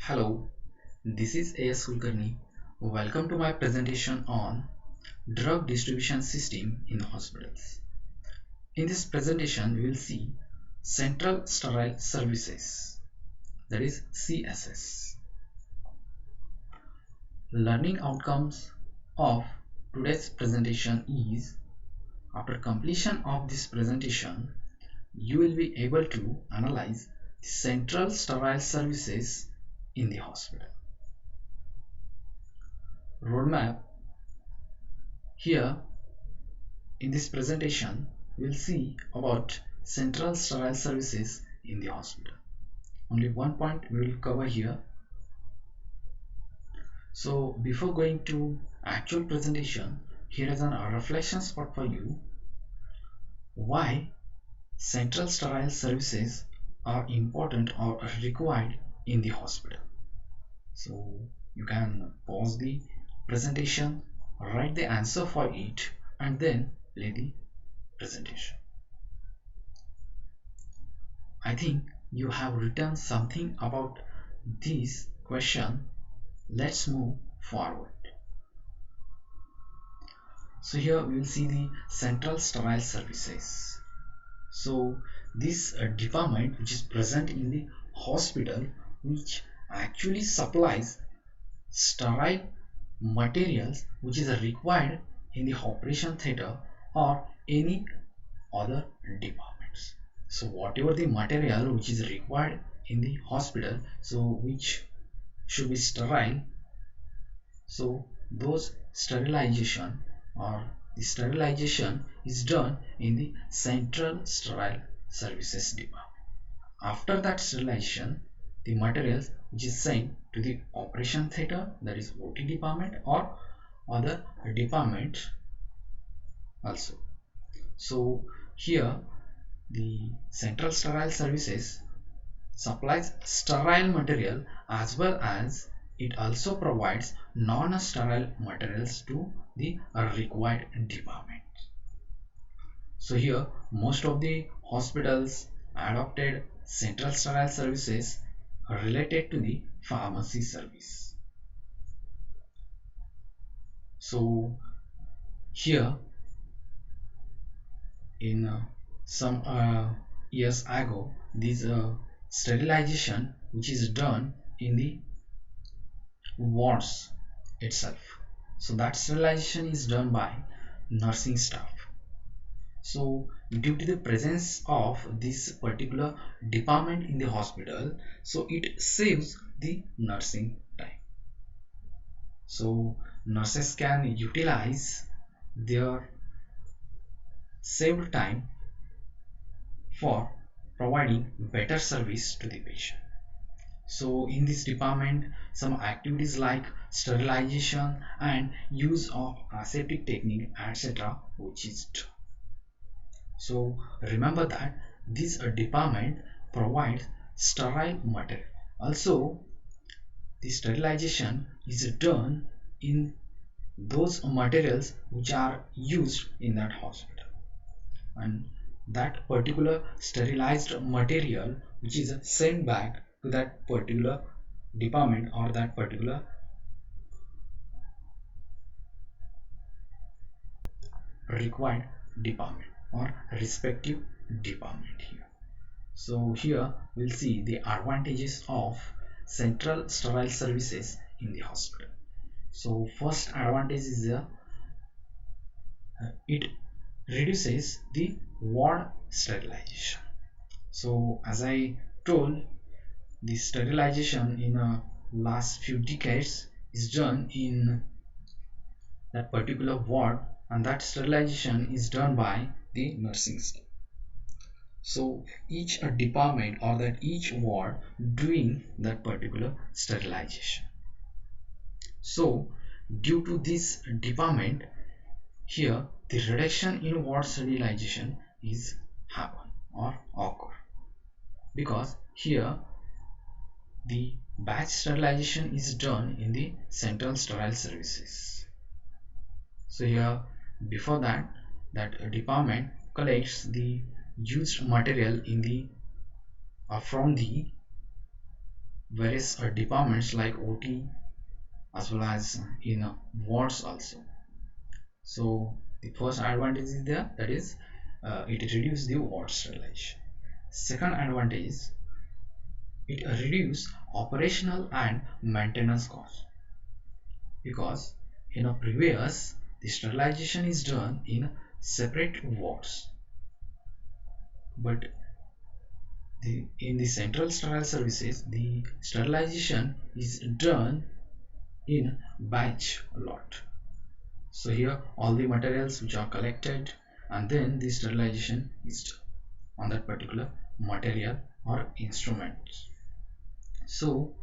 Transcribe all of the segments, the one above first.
Hello, this is A.S. Kulkarni. Welcome to my presentation on drug distribution system in hospitals. In this presentation, we will see Central Sterile Services, that is CSS. Learning outcomes of today's presentation is, after completion of this presentation, you will be able to analyze the Central Sterile Services in the hospital. Roadmap. Here in this presentation, we'll see about Central Sterile Services in the hospital. Only one point we will cover here. So before going to actual presentation, here is a reflection spot for you. Why Central Sterile Services are important or required in the hospital. So you can pause the presentation, write the answer for it, and then play the presentation. I think you have written something about this question. Let's move forward. So here we will see the Central Sterile Services. So this department which is present in the hospital, which actually supplies sterile materials which is required in the operation theatre or any other departments. So whatever the material which is required in the hospital, so which should be sterile, so those sterilization or the sterilization is done in the Central Sterile Services department. After that sterilization, the materials which is sent to the operation theatre, that is OT department or other department also. So here the Central Sterile Services supplies sterile material as well as it also provides non-sterile materials to the required department. So here most of the hospitals adopted Central Sterile Services related to the pharmacy service. So here in some years ago, this sterilization which is done in the wards itself, so that sterilization is done by nursing staff. So due to the presence of this particular department in the hospital, so it saves the nursing time. So nurses can utilize their saved time for providing better service to the patient. So in this department, some activities like sterilization and use of aseptic technique, etc., which is done. So remember that this department provides sterile material. Also, the sterilization is done in those materials which are used in that hospital, and that particular sterilized material which is sent back to that particular department or that particular required department or respective department here. So here we'll see the advantages of Central Sterile Services in the hospital. So first advantage is it reduces the ward sterilization. So as I told, the sterilization in last few decades is done in that particular ward, and that sterilization is done by the nursing staff. So each department or that each ward doing that particular sterilization. So due to this department, here the reduction in ward sterilization is happen or occur, because here the batch sterilization is done in the Central Sterile Services. So here before that department collects the used material in the from the various departments like OT as well as in wards also. So the first advantage is there, that is it reduces the ward sterilization. Second advantage is it reduces operational and maintenance costs, because in a previous the sterilization is done in separate wards, but in the central sterile services the sterilization is done in batch lot. So here all the materials which are collected and then the sterilization is done on that particular material or instruments. So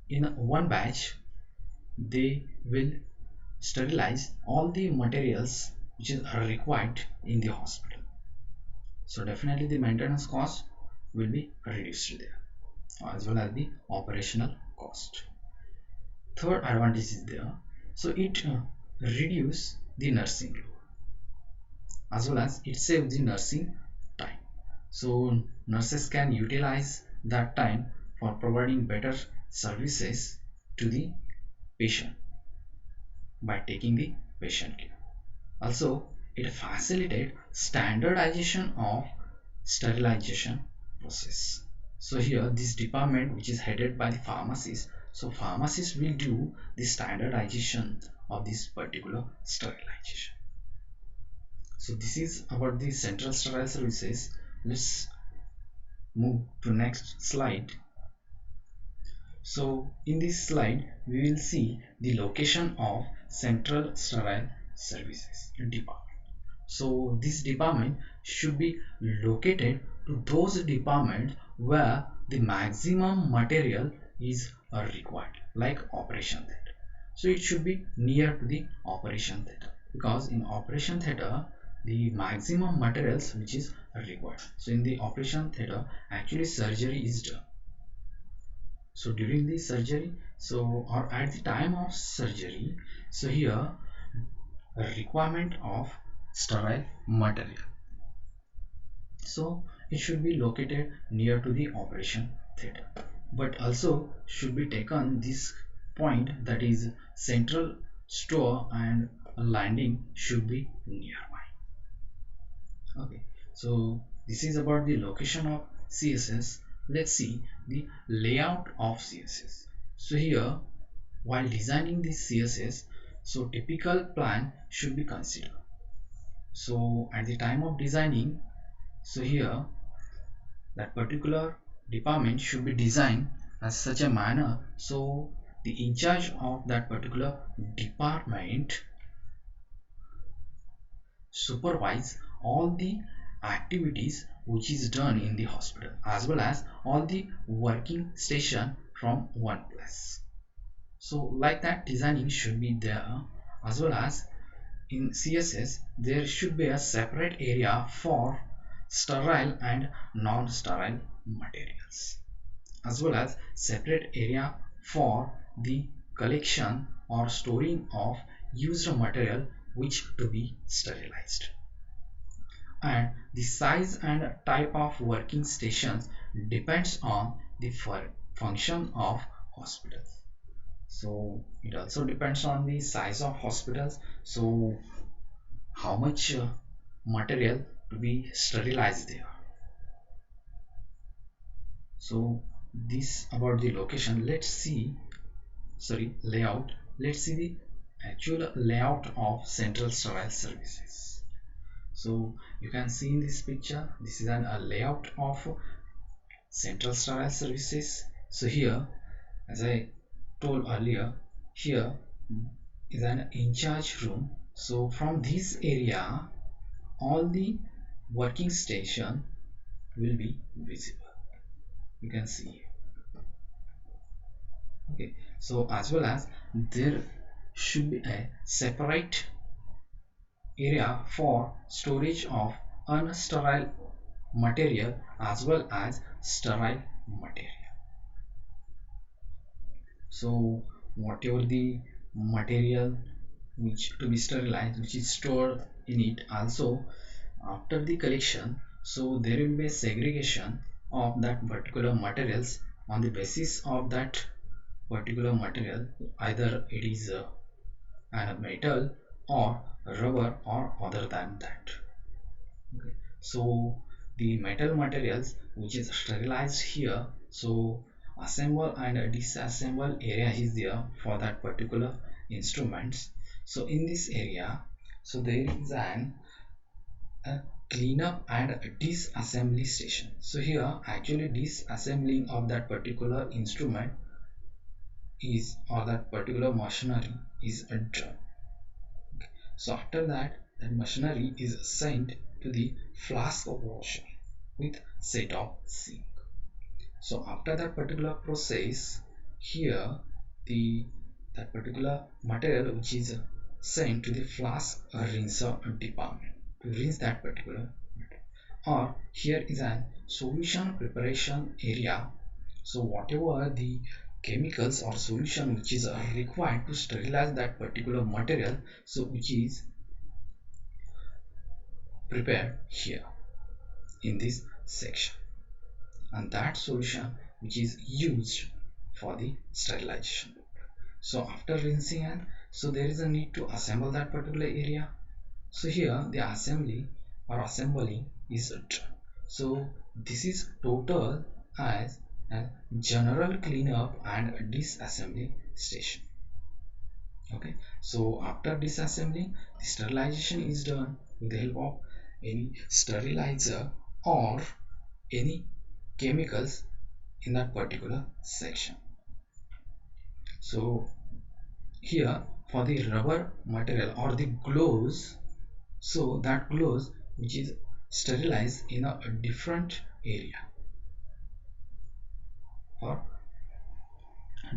in one batch they will sterilize all the materials which are required in the hospital. So definitely the maintenance cost will be reduced there, as well as the operational cost. Third advantage is there, so it reduce the nursing load, as well as it saves the nursing time. So nurses can utilize that time for providing better services to the patient by taking the patient care. Also, it facilitates standardization of sterilization process. So here this department which is headed by the pharmacist, so pharmacists will do the standardization of this particular sterilization. So this is about the central sterile services. Let's move to next slide. So in this slide we will see the location of central sterile services department. So this department should be located to those departments where the maximum material is required, like operation theater. So it should be near to the operation theater, because in operation theater the maximum materials which is required. So in the operation theater actually surgery is done. So during the surgery, so or at the time of surgery, so here a requirement of sterile material, so it should be located near to the operation theater, but also should be taken this point, that is central store and a landing should be nearby. Okay, so this is about the location of CSS. Let's see the layout of CSS. So here while designing this CSS, so typical plan should be considered. So at the time of designing, so here that particular department should be designed as such a manner so the in charge of that particular department supervise all the activities which is done in the hospital, as well as all the working station from one place. So like that designing should be there, as well as in CSS there should be a separate area for sterile and non-sterile materials, as well as separate area for the collection or storing of used material which to be sterilized. And the size and type of working stations depends on the function of hospitals. So it also depends on the size of hospitals, so how much material to be sterilized there. So this about the location. Let's see, sorry, layout. Let's see the actual layout of central sterile services. So you can see in this picture, this is a layout of central sterile services. So here, as I told earlier, here is an in charge room. So from this area all the working station will be visible, you can see. Okay, so as well as there should be a separate area for storage of unsterile material as well as sterile material. So whatever the material which to be sterilized which is stored in it, also after the collection, so there will be a segregation of that particular materials on the basis of that particular material, either it is a metal or rubber or other than that. Okay. So the metal materials which is sterilized here, so assemble and disassemble area is there for that particular instruments. So in this area, so there is an a cleanup and disassembly station. So here actually disassembling of that particular instrument is, or that particular machinery is done. So after that, that machinery is sent to the flask washer with set of sink. So after that particular process, here the that particular material which is sent to the flask rinser department to rinse that particular material. Or here is a solution preparation area. So whatever the chemicals or solution which is required to sterilize that particular material, so which is prepared here in this section, and that solution which is used for the sterilization. So after rinsing, and so there is a need to assemble that particular area. So here the assembly or assembling is done. So this is total as a general cleanup and disassembly station. Okay, so after disassembling, the sterilization is done with the help of any sterilizer or any chemicals in that particular section. So here for the rubber material or the gloves, so that gloves which is sterilized in a different area or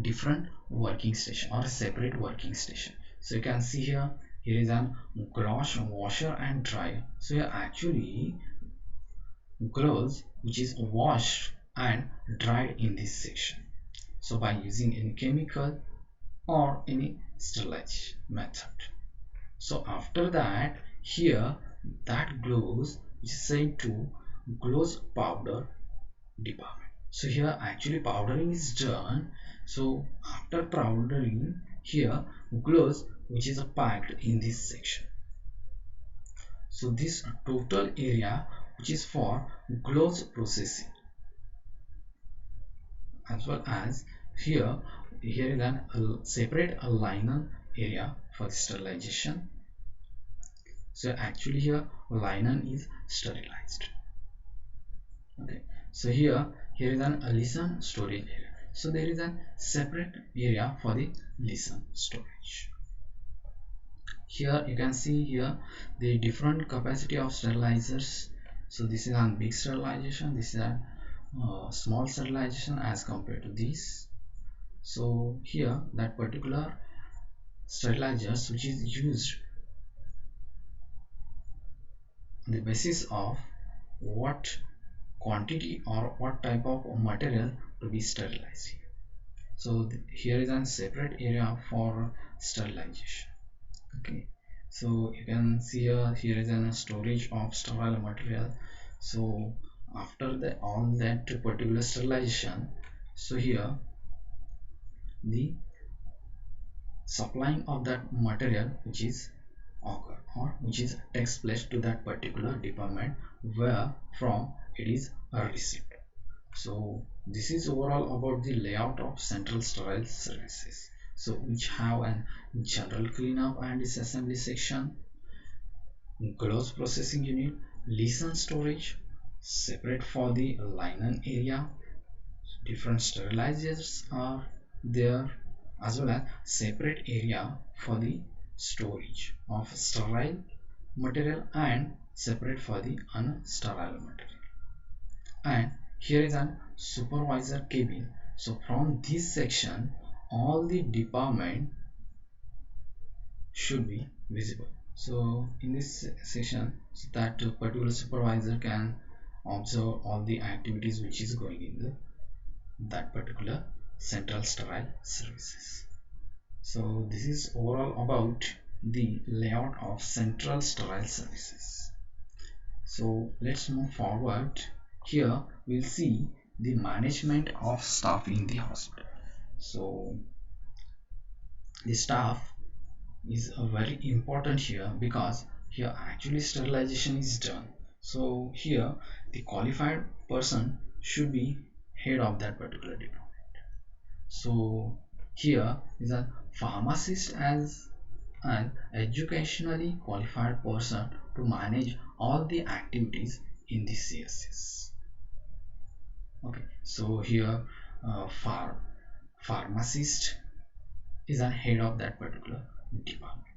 different working station or a separate working station. So you can see here is an gloss washer and dryer. So here actually gloves which is washed and dried in this section, so by using any chemical or any sterilization method. So after that, here that gloves is sent to gloves powder department. So here actually powdering is done. So after powdering, here gloves which is packed in this section. So this total area which is for gloves processing, as well as here is an separate linen area for sterilization. So actually here linen is sterilized. Okay, so here is an listen storage area. So there is a separate area for the listen storage. Here you can see here the different capacity of sterilizers. So this is a big sterilization, this is a small sterilization as compared to this. So here that particular sterilizers which is used on the basis of what quantity or what type of material to be sterilized. So here is a separate area for sterilization. Okay, so you can see here is a storage of sterile material. So after all that particular sterilization, so here the supplying of that material which is occur or which is takes place to that particular department where from it is received. So this is overall about the layout of Central Sterile Services. So which have an general cleanup and disassembly section, gloves processing unit, listen storage, separate for the linen area, different sterilizers are there, as well as separate area for the storage of sterile material and separate for the unsterile material. And here is a supervisor cabin. So from this section all the department should be visible. So in this section, so that particular supervisor can observe all the activities which is going in that particular Central Sterile Services. So this is overall about the layout of Central Sterile Services. So let's move forward. Here we'll see the management of staff in the hospital. So the staff is very important here, because here actually sterilization is done. So here the qualified person should be head of that particular department. So here is a pharmacist as an educationally qualified person to manage all the activities in the CSS. Okay, so here pharmacist is a head of that particular department.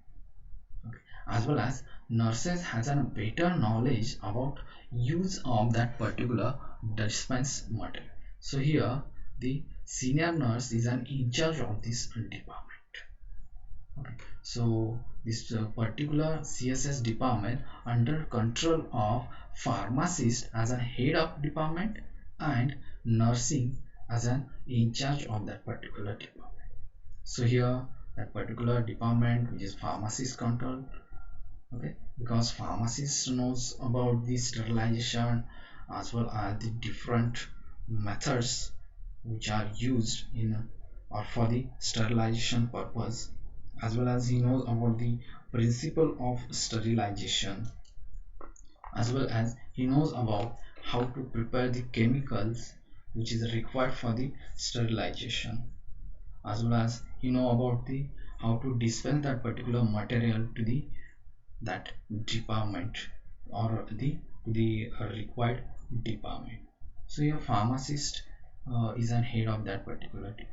Okay. As well as nurses has a better knowledge about use of that particular dispense material. So here the senior nurse is an in charge of this department. Okay. So this particular CSS department under control of pharmacist as a head of department and nursing as an in charge of that particular department. So here that particular department which is pharmacist control. Okay, because pharmacist knows about the sterilization as well as the different methods which are used in or for the sterilization purpose, as well as he knows about the principle of sterilization, as well as he knows about how to prepare the chemicals which is required for the sterilization, as well as he know about the how to dispense that particular material to the that department or the required department. So your pharmacist is an head of that particular department.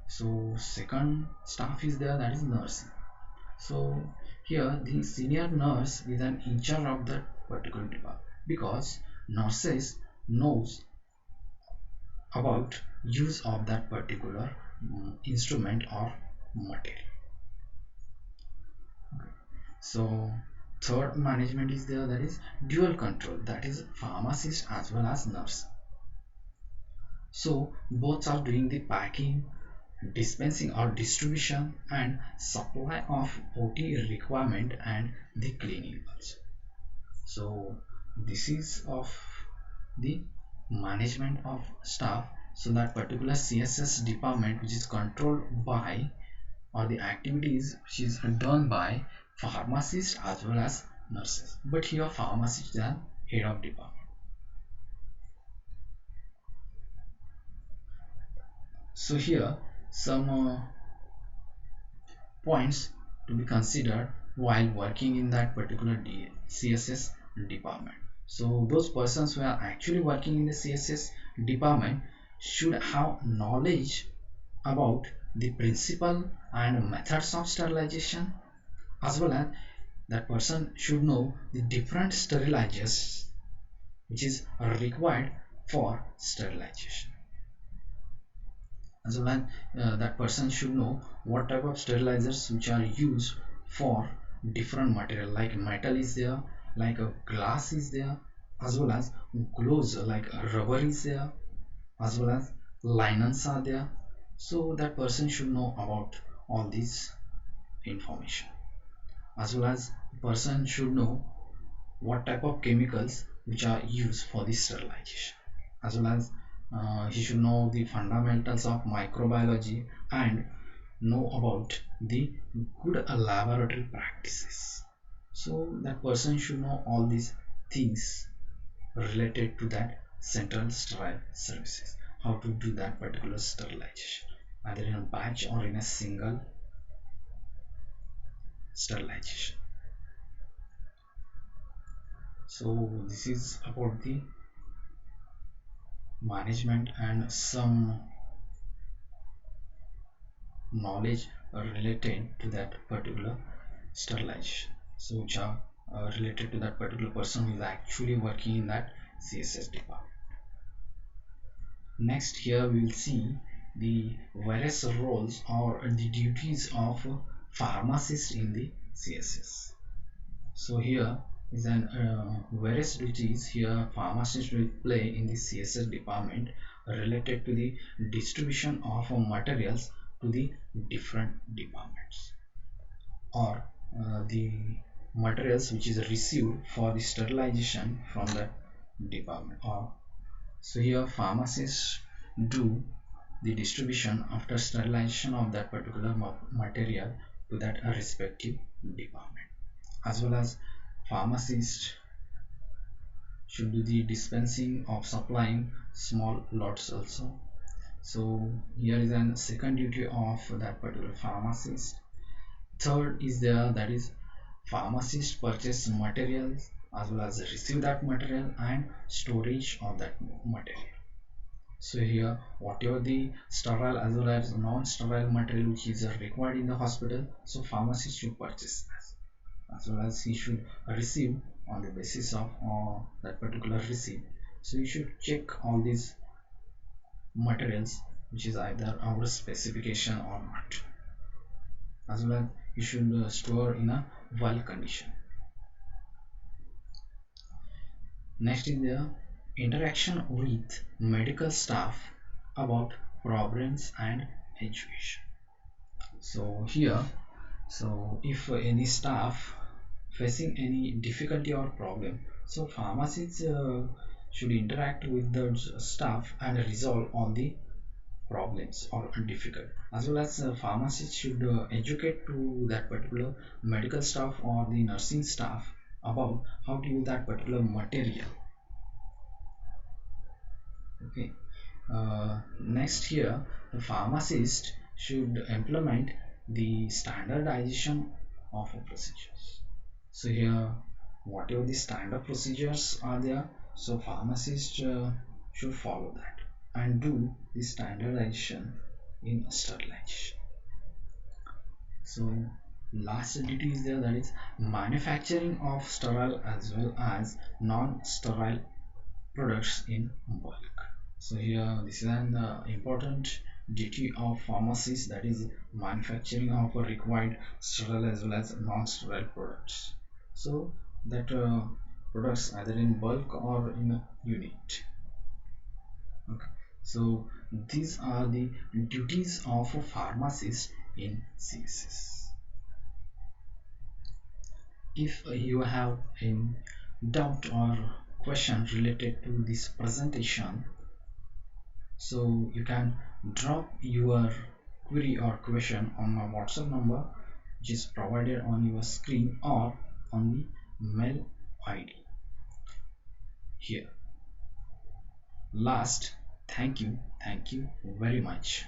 So second staff is there, that is nursing. So here the senior nurse is an in charge of that particular department, because nurses knows about use of that particular instrument or material. So third management is there, that is dual control, that is pharmacist as well as nurse. So both are doing the packing, dispensing or distribution and supply of OT requirement and the cleaning also. So this is of the management of staff. So that particular CSS department which is controlled by, or the activities which is done by pharmacists as well as nurses, but here pharmacist is head of department. So here some points to be considered while working in that particular CSS department. So those persons who are actually working in the CSS department should have knowledge about the principle and methods of sterilization, as well as that person should know the different sterilizers which is required for sterilization, as well as that person should know what type of sterilizers which are used for different material, like metal is there, like a glass is there, as well as gloves like rubber is there, as well as linens are there. So that person should know about all these information, as well as person should know what type of chemicals which are used for the sterilization, as well as he should know the fundamentals of microbiology and know about the good laboratory practices. So that person should know all these things related to that central sterile services, how to do that particular sterilization either in a batch or in a single sterilization. So this is about the management and some knowledge related to that particular sterilization, so which are related to that particular person who is actually working in that CSS department. Next, here we will see the various roles or the duties of pharmacist in the CSS. So here is an various duties here pharmacists will play in the CSS department related to the distribution of materials to the different departments, or the materials which is received for the sterilization from the department, or So here pharmacists do the distribution after sterilization of that particular material to that respective department, as well as pharmacists should do the dispensing of supplying small lots also. So here is an second duty of that particular pharmacist. Third is there, that is pharmacist purchase materials as well as receive that material and storage of that material. So here whatever the sterile as well as non-sterile material which is required in the hospital, so pharmacist should purchase as well as he should receive on the basis of that particular receipt. So you should check all these materials which is either our specification or not, as well as you should store in a well condition. Next is the interaction with medical staff about problems and education. So here, so if any staff facing any difficulty or problem, so pharmacists should interact with the staff and resolve all the problems or difficult, as well as pharmacists should educate to that particular medical staff or the nursing staff about how to use that particular material. Okay. Next here, the pharmacist should implement the standardization of procedures. So here, whatever the standard procedures are there, so pharmacists should follow that and do the standardization in sterilization. So last duty is there, that is manufacturing of sterile as well as non-sterile products in bulk. So here this is an important duty of pharmacies, that is manufacturing of a required sterile as well as non-sterile products. So that products either in bulk or in a unit. Okay. So these are the duties of a pharmacist in CSS. If you have any doubt or question related to this presentation, so you can drop your query or question on my WhatsApp number which is provided on your screen or on the mail ID here. Last, thank you very much.